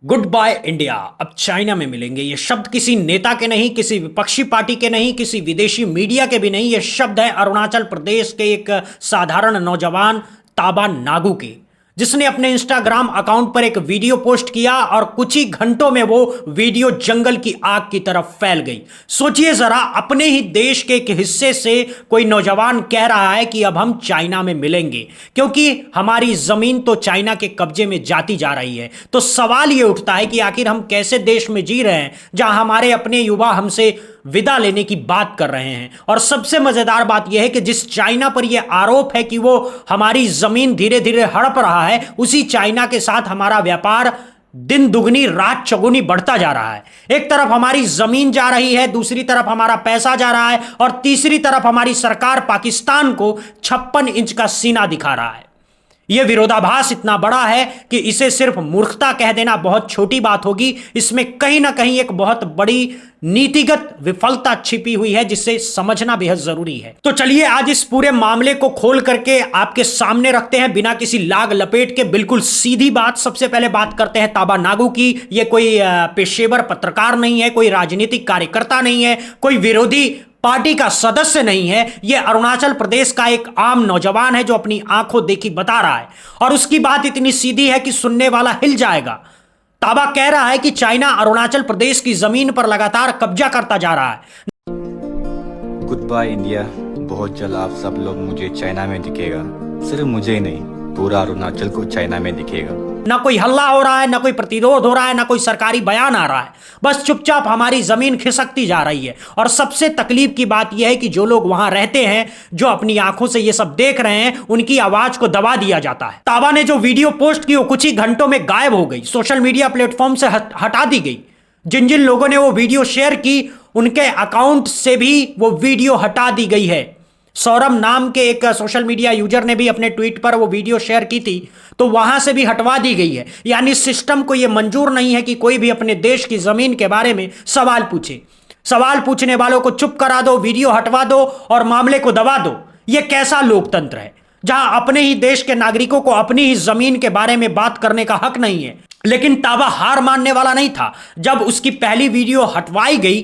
Good by India अब China में मिलेंगे। ये शब्द किसी नेता के नहीं, किसी विपक्षी पार्टी के नहीं, किसी विदेशी मीडिया के भी नहीं। ये शब्द है अरुणाचल प्रदेश के एक साधारण नौजवान ताबा नागू के, जिसने अपने इंस्टाग्राम अकाउंट पर एक वीडियो पोस्ट किया और कुछ ही घंटों में वो वीडियो जंगल की आग की तरफ फैल गई। सोचिए जरा, अपने ही देश के एक हिस्से से कोई नौजवान कह रहा है कि अब हम चाइना में मिलेंगे क्योंकि हमारी जमीन तो चाइना के कब्जे में जाती जा रही है। तो सवाल ये उठता है कि आखिर हम कैसे देश में जी रहे हैं जहां हमारे अपने युवा हमसे विदा लेने की बात कर रहे हैं। और सबसे मजेदार बात यह है कि जिस चाइना पर यह आरोप है कि वो हमारी जमीन धीरे धीरे हड़प रहा है, उसी चाइना के साथ हमारा व्यापार दिन दुगनी रात चौगुनी बढ़ता जा रहा है। एक तरफ हमारी जमीन जा रही है, दूसरी तरफ हमारा पैसा जा रहा है और तीसरी तरफ हमारी सरकार पाकिस्तान को 56 इंच का सीना दिखा रहा है। यह विरोधाभास इतना बड़ा है कि इसे सिर्फ मूर्खता कह देना बहुत छोटी बात होगी। इसमें कहीं ना कहीं एक बहुत बड़ी नीतिगत विफलता छिपी हुई है जिसे समझना बेहद जरूरी है। तो चलिए आज इस पूरे मामले को खोल करके आपके सामने रखते हैं बिना किसी लाग लपेट के। बिल्कुल सीधी बात, सबसे पहले बात करते हैं ताबा नागू की। यह कोई पेशेवर पत्रकार नहीं है, कोई राजनीतिक कार्यकर्ता नहीं है, कोई विरोधी पार्टी का सदस्य नहीं है। यह अरुणाचल प्रदेश का एक आम नौजवान है जो अपनी आंखों देखी बता रहा है और उसकी बात इतनी सीधी है कि सुनने वाला हिल जाएगा। ताबा कह रहा है कि चाइना अरुणाचल प्रदेश की जमीन पर लगातार कब्जा करता जा रहा है। Good by India. बहुत जल्द आप सब लोग मुझे चाइना में दिखेगा। सिर्फ मुझे ही नहीं, पूरा अरुणाचल को चाइना में दिखेगा। ना कोई हल्ला हो रहा है, ना कोई प्रतिरोध हो रहा है, ना कोई सरकारी बयान आ रहा है, बस चुपचाप हमारी जमीन खिसकती जा रही है। और सबसे तकलीफ की बात यह है कि जो लोग वहां रहते हैं, जो अपनी आंखों से ये सब देख रहे हैं, उनकी आवाज को दबा दिया जाता है। ताबा ने जो वीडियो पोस्ट की वो कुछ ही घंटों में गायब हो गई, सोशल मीडिया प्लेटफॉर्म से हटा दी गई। जिन जिन लोगों ने वो वीडियो शेयर की उनके अकाउंट से भी वो वीडियो हटा दी गई है। सौरभ नाम के एक सोशल मीडिया यूजर ने भी अपने ट्वीट पर वो वीडियो शेयर की थी, तो वहां से भी हटवा दी गई है। यानी सिस्टम को यह मंजूर नहीं है कि कोई भी अपने देश की जमीन के बारे में सवाल पूछे। सवाल पूछने वालों को चुप करा दो, वीडियो हटवा दो और मामले को दबा दो। यह कैसा लोकतंत्र है जहां अपने ही देश के नागरिकों को अपनी ही जमीन के बारे में बात करने का हक नहीं है। लेकिन ताबा हार मानने वाला नहीं था। जब उसकी पहली वीडियो हटवाई गई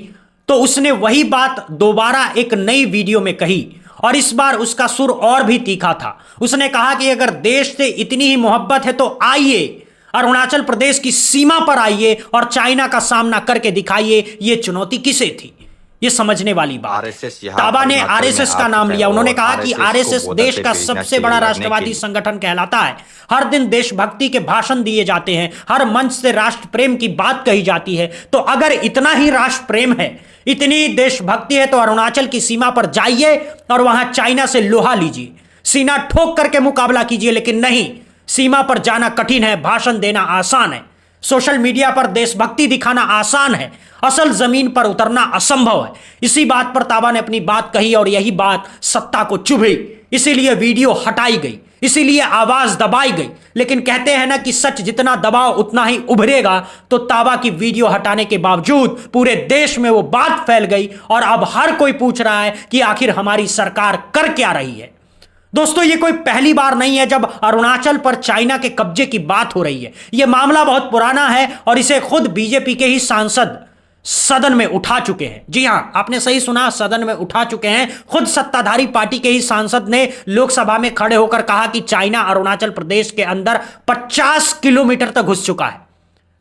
तो उसने वही बात दोबारा एक नई वीडियो में कही और इस बार उसका सुर और भी तीखा था। उसने कहा कि अगर देश से इतनी ही मोहब्बत है तो आइए अरुणाचल प्रदेश की सीमा पर आइए और चाइना का सामना करके दिखाइए ये चुनौती किसे थी। ये समझने वाली बात है। ताबा ने आरएसएस का नाम लिया। उन्होंने कहा कि आरएसएस देश का सबसे बड़ा राष्ट्रवादी संगठन कहलाता है। हर दिन देशभक्ति के भाषण दिए जाते हैं, हर मंच से राष्ट्र प्रेम की बात कही जाती है। तो अगर इतना ही राष्ट्र प्रेम है, इतनी देशभक्ति है, तो अरुणाचल की सीमा पर जाइए और वहां चाइना से लोहा लीजिए, सीना ठोक करके मुकाबला कीजिए। लेकिन नहीं, सीमा पर जाना कठिन है, भाषण देना आसान है, सोशल मीडिया पर देशभक्ति दिखाना आसान है, असल जमीन पर उतरना असंभव है। इसी बात पर ताबा ने अपनी बात कही और यही बात सत्ता को चुभी। इसीलिए वीडियो हटाई गई, इसीलिए आवाज दबाई गई। लेकिन कहते हैं ना कि सच जितना दबाओ उतना ही उभरेगा। तो ताबा की वीडियो हटाने के बावजूद पूरे देश में वो बात फैल गई और अब हर कोई पूछ रहा है कि आखिर हमारी सरकार कर क्या रही है। दोस्तों, ये कोई पहली बार नहीं है जब अरुणाचल पर चाइना के कब्जे की बात हो रही है। यह मामला बहुत पुराना है और इसे खुद बीजेपी के ही सांसद सदन में उठा चुके हैं। जी हां, आपने सही सुना, सदन में उठा चुके हैं। खुद सत्ताधारी पार्टी के ही सांसद ने लोकसभा में खड़े होकर कहा कि चाइना अरुणाचल प्रदेश के अंदर 50 किलोमीटर तक घुस चुका है।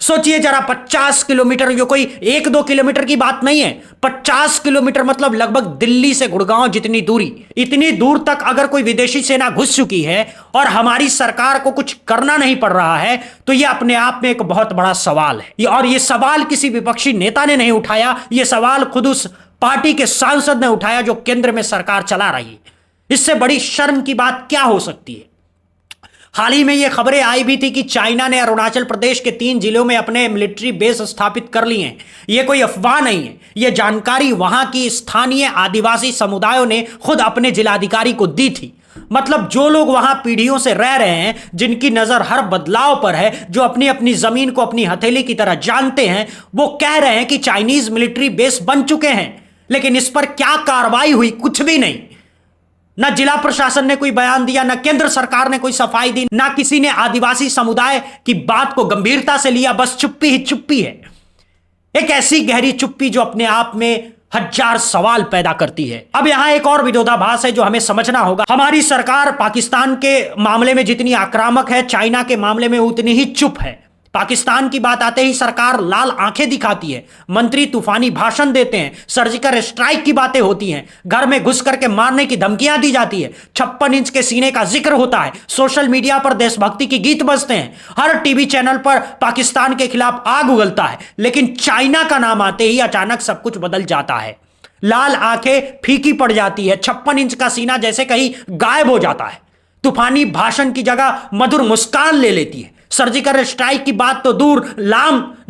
सोचिए जरा, 50 किलोमीटर, ये कोई 1-2 किलोमीटर की बात नहीं है। 50 किलोमीटर मतलब लगभग दिल्ली से गुड़गांव जितनी दूरी। इतनी दूर तक अगर कोई विदेशी सेना घुस चुकी है और हमारी सरकार को कुछ करना नहीं पड़ रहा है, तो यह अपने आप में एक बहुत बड़ा सवाल है। और यह सवाल किसी विपक्षी नेता ने नहीं उठाया, यह सवाल खुद उस पार्टी के सांसद ने उठाया जो केंद्र में सरकार चला रही है। इससे बड़ी शर्म की बात क्या हो सकती है। हाल ही में ये खबरें आई भी थी कि चाइना ने अरुणाचल प्रदेश के 3 जिलों में अपने मिलिट्री बेस स्थापित कर लिए हैं। ये कोई अफवाह नहीं है, ये जानकारी वहां की स्थानीय आदिवासी समुदायों ने खुद अपने जिलाधिकारी को दी थी। मतलब जो लोग वहां पीढ़ियों से रह रहे हैं, जिनकी नजर हर बदलाव पर है, जो अपनी अपनी जमीन को अपनी हथेली की तरह जानते हैं, वो कह रहे हैं कि चाइनीज मिलिट्री बेस बन चुके हैं। लेकिन इस पर क्या कार्रवाई हुई? कुछ भी नहीं। ना जिला प्रशासन ने कोई बयान दिया, ना केंद्र सरकार ने कोई सफाई दी, ना किसी ने आदिवासी समुदाय की बात को गंभीरता से लिया। बस चुप्पी ही चुप्पी है, एक ऐसी गहरी चुप्पी जो अपने आप में हजार सवाल पैदा करती है। अब यहां एक और विरोधाभास है जो हमें समझना होगा। हमारी सरकार पाकिस्तान के मामले में जितनी आक्रामक है, चाइना के मामले में उतनी ही चुप है। पाकिस्तान की बात आते ही सरकार लाल आंखें दिखाती है, मंत्री तूफानी भाषण देते हैं, सर्जिकल स्ट्राइक की बातें होती हैं, घर में घुस करके मारने की धमकियां दी जाती है, 56 इंच के सीने का जिक्र होता है, सोशल मीडिया पर देशभक्ति की गीत बजते हैं, हर टीवी चैनल पर पाकिस्तान के खिलाफ आग उगलता है। लेकिन चाइना का नाम आते ही अचानक सब कुछ बदल जाता है, लाल आंखें फीकी पड़ जाती है, 56 इंच का सीना जैसे कहीं गायब हो जाता है, तूफानी भाषण की जगह मधुर मुस्कान ले लेती है। सर्जिकल स्ट्राइक की बात तो दूर,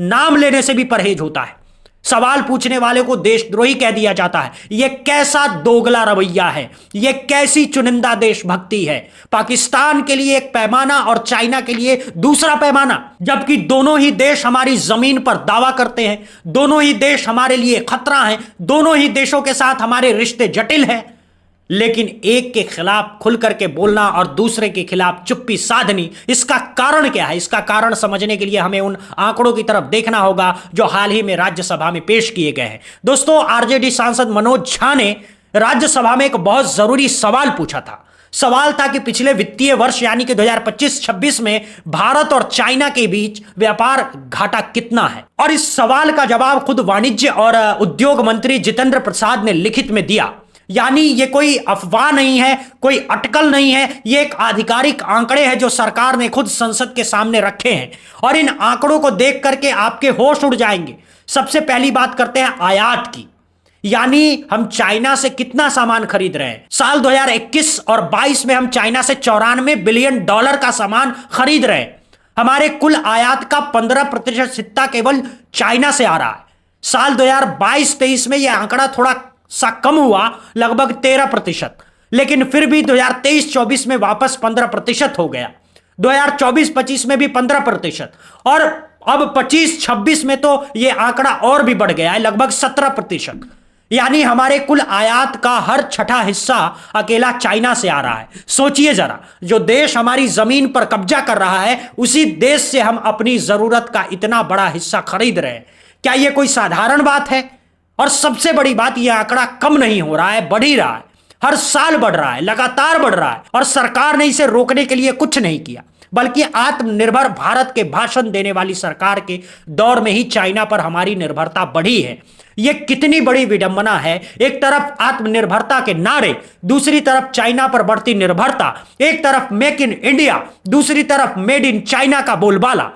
नाम लेने से भी परहेज होता है। सवाल पूछने वाले को देशद्रोही कह दिया जाता है। यह कैसा दोगला रवैया है, यह कैसी चुनिंदा देशभक्ति है। पाकिस्तान के लिए एक पैमाना और चाइना के लिए दूसरा पैमाना, जबकि दोनों ही देश हमारी जमीन पर दावा करते हैं, दोनों ही देश हमारे लिए खतरा हैं, दोनों ही देशों के साथ हमारे रिश्ते जटिल हैं। लेकिन एक के खिलाफ खुल करके बोलना और दूसरे के खिलाफ चुप्पी साधनी, इसका कारण क्या है? इसका कारण समझने के लिए हमें उन आंकड़ों की तरफ देखना होगा जो हाल ही में राज्यसभा में पेश किए गए हैं। दोस्तों, आरजेडी सांसद मनोज झा ने राज्यसभा में एक बहुत जरूरी सवाल पूछा था। सवाल था कि पिछले वित्तीय वर्ष यानी कि 2025-26 में भारत और चाइना के बीच व्यापार घाटा कितना है, और इस सवाल का जवाब खुद वाणिज्य और उद्योग मंत्री जितेंद्र प्रसाद ने लिखित में दिया। यानी ये कोई अफवाह नहीं है, कोई अटकल नहीं है, ये एक आधिकारिक आंकड़े हैं जो सरकार ने खुद संसद के सामने रखे हैं, और इन आंकड़ों को देख करके आपके होश उड़ जाएंगे। सबसे पहली बात करते हैं आयात की, यानी हम चाइना से कितना सामान खरीद रहे हैं। साल 2021 और 22 में हम चाइना से $94 बिलियन का सामान खरीद रहे हैं। हमारे कुल आयात का 15% हिस्सा केवल चाइना से आ रहा है। साल 2022-23 में यह आंकड़ा थोड़ा सा कम हुआ, लगभग 13%, लेकिन फिर भी 2023-24 में वापस 15% हो गया, 2024-25 में भी 15%, और अब 25-26 में तो यह आंकड़ा और भी बढ़ गया है, लगभग 17%। यानी हमारे कुल आयात का हर छठा हिस्सा अकेला चाइना से आ रहा है। सोचिए जरा, जो देश हमारी जमीन पर कब्जा कर रहा है, उसी देश से हम अपनी जरूरत का इतना बड़ा हिस्सा खरीद रहे हैं। क्या यह कोई साधारण बात है? और सबसे बड़ी बात, यह आंकड़ा कम नहीं हो रहा है, बढ़ ही रहा है, हर साल बढ़ रहा है, लगातार बढ़ रहा है, और सरकार ने इसे रोकने के लिए कुछ नहीं किया, बल्कि आत्मनिर्भर भारत के भाषण देने वाली सरकार के दौर में ही चाइना पर हमारी निर्भरता बढ़ी है। यह कितनी बड़ी विडंबना है, एक तरफ आत्मनिर्भरता के नारे, दूसरी तरफ चाइना पर बढ़ती निर्भरता, एक तरफ मेक इन इंडिया, दूसरी तरफ मेड इन चाइना का बोलबाला,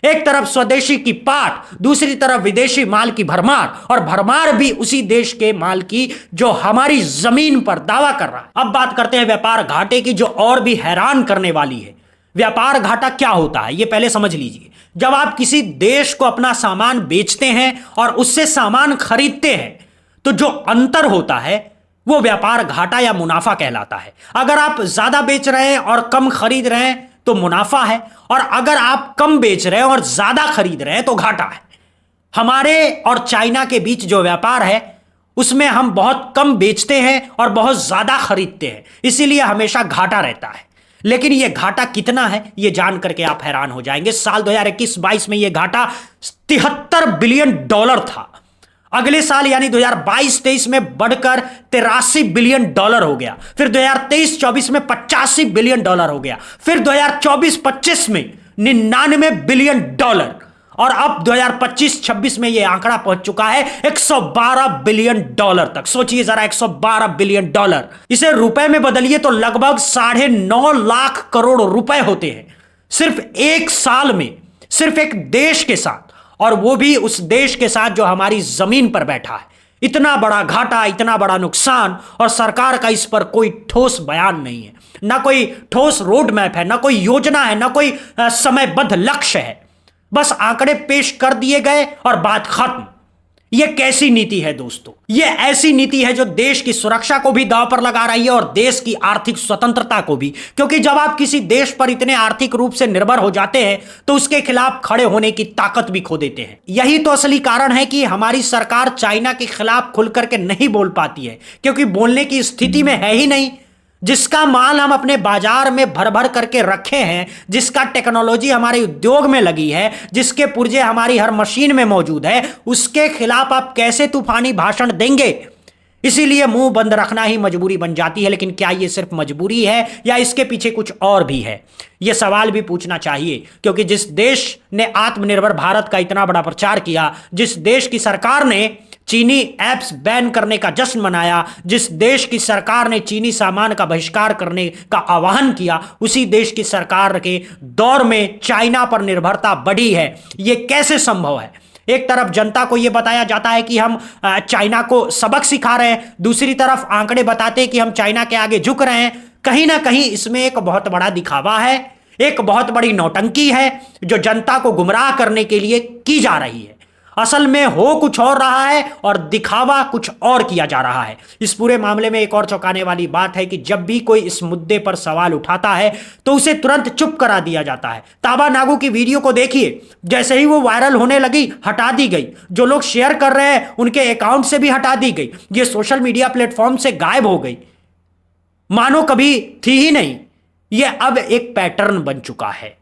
एक तरफ स्वदेशी की पाठ, दूसरी तरफ विदेशी माल की भरमार, और भरमार भी उसी देश के माल की जो हमारी जमीन पर दावा कर रहा है। अब बात करते हैं व्यापार घाटे की, जो और भी हैरान करने वाली है। व्यापार घाटा क्या होता है, यह पहले समझ लीजिए। जब आप किसी देश को अपना सामान बेचते हैं और उससे सामान खरीदते हैं, तो जो अंतर होता है वो व्यापार घाटा या मुनाफा कहलाता है। अगर आप ज्यादा बेच रहे हैं और कम खरीद रहे हैं तो मुनाफा है, और अगर आप कम बेच रहे हैं और ज्यादा खरीद रहे हैं तो घाटा है। हमारे और चाइना के बीच जो व्यापार है उसमें हम बहुत कम बेचते हैं और बहुत ज्यादा खरीदते हैं, इसीलिए हमेशा घाटा रहता है। लेकिन यह घाटा कितना है ये जान करके आप हैरान हो जाएंगे। साल 2021-22 में यह घाटा $73 बिलियन था। अगले साल यानी 2022-23 में बढ़कर $83 बिलियन हो गया, फिर 2023-24 में $85 बिलियन हो गया, फिर 2024-25 में $99 बिलियन, और अब 2025-26 में यह आंकड़ा पहुंच चुका है $112 बिलियन तक। सोचिए जरा, $112 बिलियन, इसे रुपए में बदलिए तो लगभग 9.5 लाख करोड़ रुपए होते हैं सिर्फ एक साल में, सिर्फ एक देश के साथ, और वो भी उस देश के साथ जो हमारी जमीन पर बैठा है। इतना बड़ा घाटा, इतना बड़ा नुकसान, और सरकार का इस पर कोई ठोस बयान नहीं है, ना कोई ठोस रोड मैप है, ना कोई योजना है, ना कोई समयबद्ध लक्ष्य है। बस आंकड़े पेश कर दिए गए और बात खत्म। यह कैसी नीति है दोस्तों? यह ऐसी नीति है जो देश की सुरक्षा को भी दांव पर लगा रही है और देश की आर्थिक स्वतंत्रता को भी, क्योंकि जब आप किसी देश पर इतने आर्थिक रूप से निर्भर हो जाते हैं तो उसके खिलाफ खड़े होने की ताकत भी खो देते हैं। यही तो असली कारण है कि हमारी सरकार चाइना के खिलाफ खुल करके नहीं बोल पाती है, क्योंकि बोलने की स्थिति में है ही नहीं। जिसका माल हम अपने बाजार में भर भर करके रखे हैं, जिसका टेक्नोलॉजी हमारे उद्योग में लगी है, जिसके पुर्जे हमारी हर मशीन में मौजूद है, उसके खिलाफ आप कैसे तूफानी भाषण देंगे? इसीलिए मुंह बंद रखना ही मजबूरी बन जाती है। लेकिन क्या यह सिर्फ मजबूरी है या इसके पीछे कुछ और भी है? यह सवाल भी पूछना चाहिए, क्योंकि जिस देश ने आत्मनिर्भर भारत का इतना बड़ा प्रचार किया, जिस देश की सरकार ने चीनी ऐप्स बैन करने का जश्न मनाया, जिस देश की सरकार ने चीनी सामान का बहिष्कार करने का आह्वान किया, उसी देश की सरकार के दौर में चाइना पर निर्भरता बढ़ी है। यह कैसे संभव है? एक तरफ जनता को यह बताया जाता है कि हम चाइना को सबक सिखा रहे हैं, दूसरी तरफ आंकड़े बताते हैं कि हम चाइना के आगे झुक रहे हैं। कहीं ना कहीं इसमें एक बहुत बड़ा दिखावा है, एक बहुत बड़ी नौटंकी है जो जनता को गुमराह करने के लिए की जा रही है। असल में हो कुछ और रहा है और दिखावा कुछ और किया जा रहा है। इस पूरे मामले में एक और चौंकाने वाली बात है कि जब भी कोई इस मुद्दे पर सवाल उठाता है तो उसे तुरंत चुप करा दिया जाता है। ताबा नागू की वीडियो को देखिए, जैसे ही वो वायरल होने लगी हटा दी गई। जो लोग शेयर कर रहे हैं उनके अकाउंट से भी हटा दी गई। ये सोशल मीडिया प्लेटफॉर्म से गायब हो गई, मानो कभी थी ही नहीं। यह अब एक पैटर्न बन चुका है।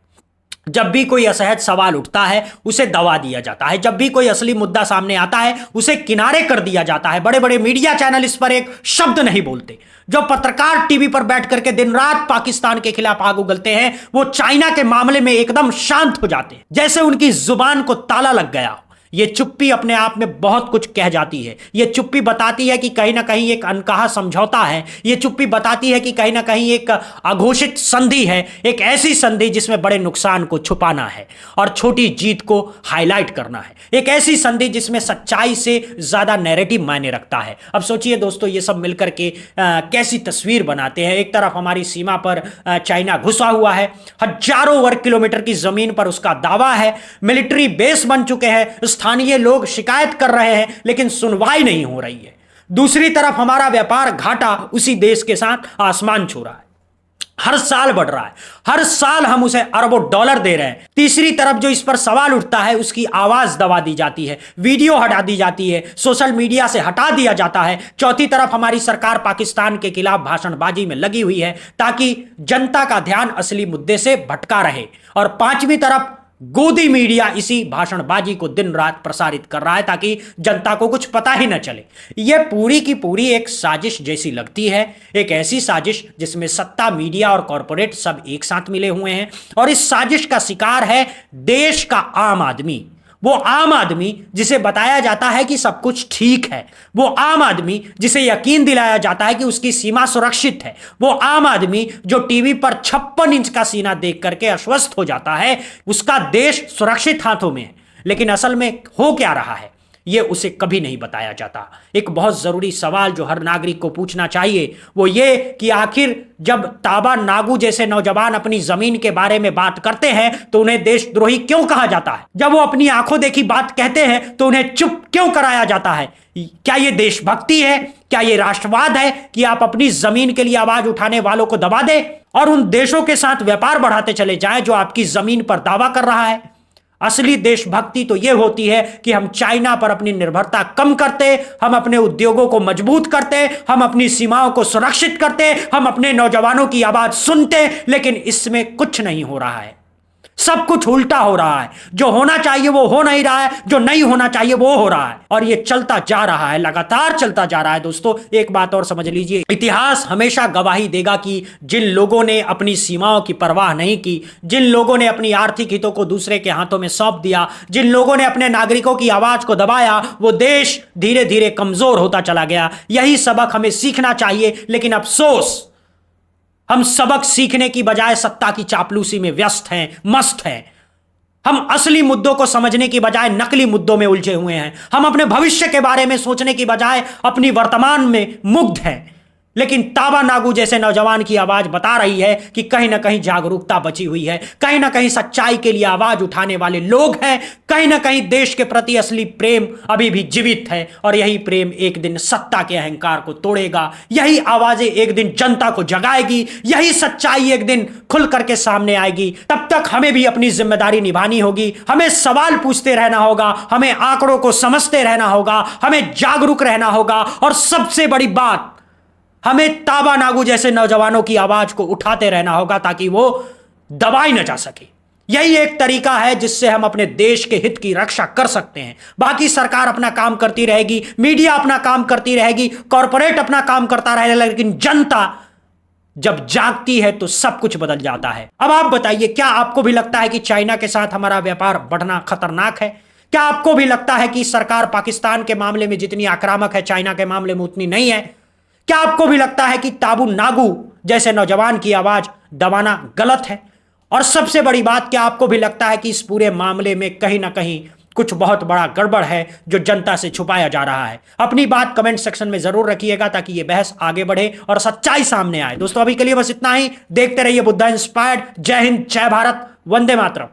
जब भी कोई असहज सवाल उठता है उसे दबा दिया जाता है, जब भी कोई असली मुद्दा सामने आता है उसे किनारे कर दिया जाता है। बड़े बड़े मीडिया चैनल इस पर एक शब्द नहीं बोलते। जो पत्रकार टीवी पर बैठ करके दिन रात पाकिस्तान के खिलाफ आग उगलते हैं वो चाइना के मामले में एकदम शांत हो जाते हैं, जैसे उनकी जुबान को ताला लग गया हो। ये चुप्पी अपने आप में बहुत कुछ कह जाती है। ये चुप्पी बताती है कि कहीं ना कहीं एक अनकहा समझौता है। ये चुप्पी बताती है कि कहीं ना कहीं एक अघोषित संधि है, एक ऐसी संधि जिसमें बड़े नुकसान को छुपाना है और छोटी जीत को हाईलाइट करना है। एक ऐसी संधि जिसमें सच्चाई से ज्यादा नैरेटिव मायने रखता है। अब सोचिए दोस्तों, ये सब मिलकर के कैसी तस्वीर बनाते हैं। एक तरफ हमारी सीमा पर चाइना घुसा हुआ है, हजारों वर्ग किलोमीटर की जमीन पर उसका दावा है, मिलिट्री बेस बन चुके हैं, स्थानीय लोग शिकायत कर रहे हैं लेकिन सुनवाई नहीं हो रही है। दूसरी तरफ हमारा व्यापार घाटा उसी देश के साथ आसमान छू रहा है, हर साल बढ़ रहा है, हर साल हम उसे अरबों डॉलर दे रहे हैं। तीसरी तरफ जो इस पर सवाल उठता है उसकी आवाज दबा दी जाती है, वीडियो हटा दी जाती है, सोशल मीडिया से हटा दिया जाता है। चौथी तरफ हमारी सरकार पाकिस्तान के खिलाफ भाषणबाजी में लगी हुई है ताकि जनता का ध्यान असली मुद्दे से भटका रहे। और पांचवी तरफ गोदी मीडिया इसी भाषणबाजी को दिन रात प्रसारित कर रहा है ताकि जनता को कुछ पता ही न चले। यह पूरी की पूरी एक साजिश जैसी लगती है, एक ऐसी साजिश जिसमें सत्ता, मीडिया और कॉरपोरेट सब एक साथ मिले हुए हैं। और इस साजिश का शिकार है देश का आम आदमी, वो आम आदमी जिसे बताया जाता है कि सब कुछ ठीक है, वो आम आदमी जिसे यकीन दिलाया जाता है कि उसकी सीमा सुरक्षित है, वो आम आदमी जो टीवी पर 56 इंच का सीना देख करके आश्वस्त हो जाता है उसका देश सुरक्षित हाथों में है। लेकिन असल में हो क्या रहा है यह उसे कभी नहीं बताया जाता। एक बहुत जरूरी सवाल जो हर नागरिक को पूछना चाहिए वो ये कि आखिर जब ताबा नागू जैसे नौजवान अपनी जमीन के बारे में बात करते हैं तो उन्हें देशद्रोही क्यों कहा जाता है? जब वो अपनी आंखों देखी बात कहते हैं तो उन्हें चुप क्यों कराया जाता है? क्या ये देशभक्ति है? क्या ये राष्ट्रवाद है कि आप अपनी जमीन के लिए आवाज उठाने वालों को दबा दें और उन देशों के साथ व्यापार बढ़ाते चले जाएं जो आपकी जमीन पर दावा कर रहा है? असली देशभक्ति तो यह होती है कि हम चाइना पर अपनी निर्भरता कम करते, हम अपने उद्योगों को मजबूत करते, हम अपनी सीमाओं को सुरक्षित करते, हम अपने नौजवानों की आवाज सुनते। लेकिन इसमें कुछ नहीं हो रहा है, सब कुछ उल्टा हो रहा है। जो होना चाहिए वो हो नहीं रहा है, जो नहीं होना चाहिए वो हो रहा है और ये चलता जा रहा है, लगातार चलता जा रहा है। दोस्तों एक बात और समझ लीजिए, इतिहास हमेशा गवाही देगा कि जिन लोगों ने अपनी सीमाओं की परवाह नहीं की, जिन लोगों ने अपनी आर्थिक हितों को दूसरे के हाथों में सौंप दिया, जिन लोगों ने अपने नागरिकों की आवाज को दबाया, वो देश धीरे धीरे कमजोर होता चला गया। यही सबक हमें सीखना चाहिए। लेकिन अफसोस हम सबक सीखने की बजाय सत्ता की चापलूसी में व्यस्त हैं, मस्त हैं। हम असली मुद्दों को समझने की बजाय नकली मुद्दों में उलझे हुए हैं। हम अपने भविष्य के बारे में सोचने की बजाय अपनी वर्तमान में मुग्ध हैं। लेकिन ताबा नागू जैसे नौजवान की आवाज बता रही है कि कहीं ना कहीं जागरूकता बची हुई है, कहीं ना कहीं सच्चाई के लिए आवाज उठाने वाले लोग हैं, कहीं ना कहीं देश के प्रति असली प्रेम अभी भी जीवित है। और यही प्रेम एक दिन सत्ता के अहंकार को तोड़ेगा, यही आवाजें एक दिन जनता को जगाएगी, यही सच्चाई एक दिन खुल करके सामने आएगी। तब तक हमें भी अपनी जिम्मेदारी निभानी होगी, हमें सवाल पूछते रहना होगा, हमें आंकड़ों को समझते रहना होगा, हमें जागरूक रहना होगा। और सबसे बड़ी बात, हमें ताबा नागू जैसे नौजवानों की आवाज को उठाते रहना होगा ताकि वो दबाई न जा सके। यही एक तरीका है जिससे हम अपने देश के हित की रक्षा कर सकते हैं। बाकी सरकार अपना काम करती रहेगी, मीडिया अपना काम करती रहेगी, कॉरपोरेट अपना काम करता रहेगा, लेकिन जनता जब जागती है तो सब कुछ बदल जाता है। अब आप बताइए, क्या आपको भी लगता है कि चाइना के साथ हमारा व्यापार बढ़ना खतरनाक है? क्या आपको भी लगता है कि सरकार पाकिस्तान के मामले में जितनी आक्रामक है चाइना के मामले में उतनी नहीं है? क्या आपको भी लगता है कि ताबू नागू जैसे नौजवान की आवाज दबाना गलत है? और सबसे बड़ी बात, क्या आपको भी लगता है कि इस पूरे मामले में कहीं ना कहीं कुछ बहुत बड़ा गड़बड़ है जो जनता से छुपाया जा रहा है? अपनी बात कमेंट सेक्शन में जरूर रखिएगा ताकि यह बहस आगे बढ़े और सच्चाई सामने आए। दोस्तों अभी के लिए बस इतना ही। देखते रहिए बुद्धा इंस्पायर्ड। जय हिंद, जय भारत, वंदे मातरम।